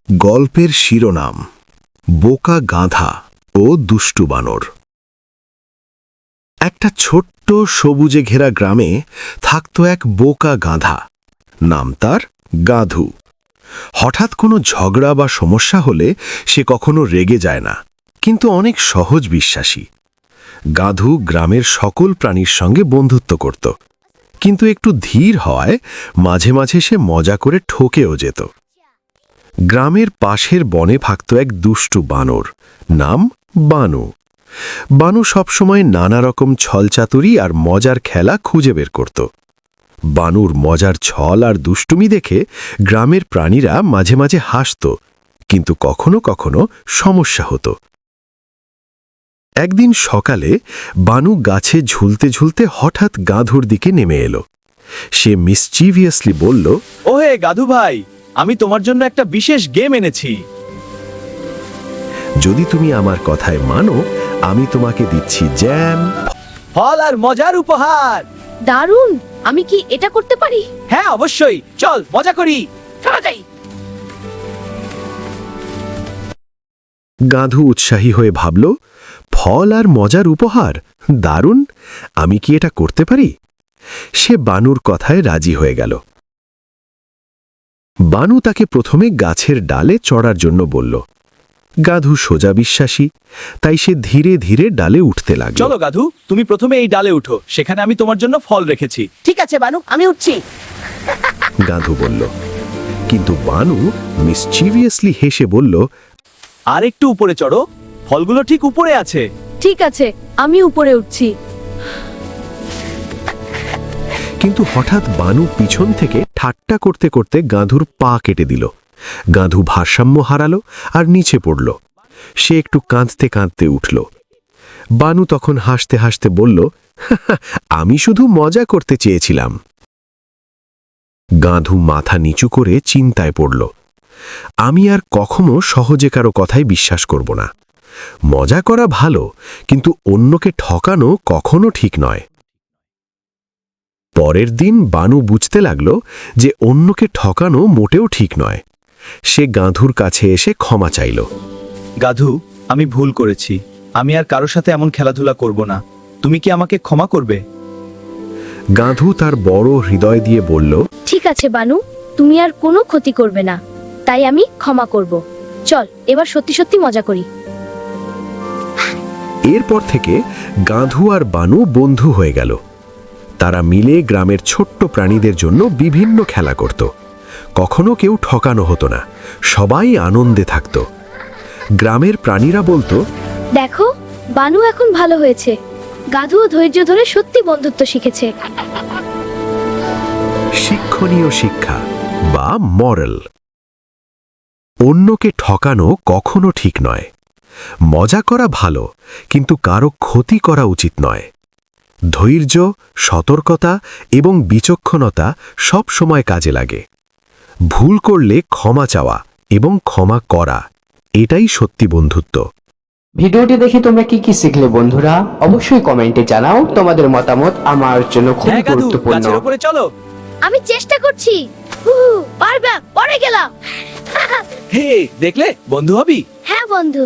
গল্পের শিরোনাম বোকা গাধা ও দুষ্টু বানর। একটা ছোট্ট সবুজে ঘেরা গ্রামে থাকত এক বোকা গাধা। নাম তার গাধু। হঠাৎ কোনো ঝগড়া বা সমস্যা হলে সে কখনো রেগে যায় না, কিন্তু অনেক সহজ বিশ্বাসী। গাধু গ্রামের সকল প্রাণীর সঙ্গে বন্ধুত্ব করত, কিন্তু একটু ধীর হওয়ায় মাঝে মাঝে সে মজা করে ঠকেও যেত। গ্রামের পাশের বনে থাকত এক দুষ্টু বানর, নাম বানু। বানু সবসময় নানা রকম ছলচাতুরি আর মজার খেলা খুঁজে বের করত। বানুর মজার ছল আর দুষ্টুমি দেখে গ্রামের প্রাণীরা মাঝে মাঝে হাসত, কিন্তু কখনো কখনো সমস্যা হতো। একদিন সকালে বানু গাছে ঝুলতে ঝুলতে হঠাৎ গাধুর দিকে নেমে এলো। সে মিসচিভিয়াসলি বলল, ওহে গাধু ভাই, আমি তোমার জন্য একটা বিশেষ গেম এনেছি। যদি তুমি আমার কথায় মানো, আমি তোমাকে দিচ্ছি জ্যাম, ফল আর মজার উপহার। দারুণ! আমি কি এটা করতে পারি? হ্যাঁ অবশ্যই, চল মজা করি। চলো যাই। গাধু উৎসাহী হয়ে ভাবল, ফল আর মজার উপহার, দারুণ! আমি কি এটা করতে পারি? সে বানুর কথায় রাজি হয়ে গেল। বানু তাকে প্রথমে গাছের ডালে চড়ার জন্য বলল। গাধু সোজা বিশ্বাসী, তাই সে ধীরে ধীরে ডালে উঠতে লাগল। চলো গাধু, তুমি প্রথমে এই ডালে উঠো, সেখানে আমি তোমার জন্য ফল রেখেছি। ঠিক আছে বানু, আমি উঠছি। গাধু বলল। কিন্তু বানু মিসচিভিয়াসলি হেসে বলল, আর একটু উপরে চড়ো, ফলগুলো ঠিক উপরে আছে। ঠিক আছে, আমি উপরে উঠছি। কিন্তু হঠাৎ বানু পিছন থেকে ঠাট্টা করতে করতে গাধুর পা কেটে দিল। গাধু ভারসাম্য হারালো আর নিচে পড়ল। সে একটু কাঁদতে কাঁদতে উঠল। বানু তখন হাসতে হাসতে বলল, আমি শুধু মজা করতে চেয়েছিলাম। গাধু মাথা নিচু করে চিন্তায় পড়ল। আমি আর কখনো সহজে কারো কথায় বিশ্বাস করব না। মজা করা ভালো, কিন্তু অন্যকে ঠকানো কখনো ঠিক নয়। পরের দিন বানু বুঝতে লাগল যে অন্যকে ঠকানো মোটেও ঠিক নয়। সে গাধুর কাছে এসে ক্ষমা চাইল। গাধু, আমি ভুল করেছি। আমি আর কারোর সাথে এমন খেলাধুলা করব না। তুমি কি আমাকে ক্ষমা করবে? গাধু তার বড় হৃদয় দিয়ে বলল, ঠিক আছে বানু, তুমি আর কোনো ক্ষতি করবে না, তাই আমি ক্ষমা করব। চল এবার সত্যি সত্যি মজা করি। এরপর থেকে গাধু আর বানু বন্ধু হয়ে গেল। তারা মিলে গ্রামের ছোট্ট প্রাণীদের জন্য বিভিন্ন খেলা করত। কখনো কেউ ঠকানো হতো না, সবাই আনন্দে থাকত। গ্রামের প্রাণীরা বলতো, দেখো, বানু এখন ভালো হয়েছে। গাধুও ধৈর্য ধরে সত্যি বন্ধুত্ব শিখেছে। শিক্ষণীয় শিক্ষা বা মরাল। অন্যকে ঠকানো কখনো ঠিক নয়। মজা করা ভালো, কিন্তু কারো ক্ষতি করা উচিত নয়। ধৈর্য, সতর্কতা এবং বিচক্ষণতা সব সময় কাজে লাগে। ভুল করলে ক্ষমা চাওয়া এবং ক্ষমা করা, এটাই সত্যি বন্ধুত্ব। ভিডিওটি দেখে তোমরা কি কি শিখলে বন্ধুরা? অবশ্যই কমেন্টে জানাও তোমাদের মতামত, আমার জন্য খুব হ্যাঁ গাধু, গুরুত্বপূর্ণ। গাছের উপরে চলো। আমি চেষ্টা করছি। পারবা, পড়ে গেলাম। হে, দেখলে বন্ধু হবি। হ্যাঁ বন্ধু।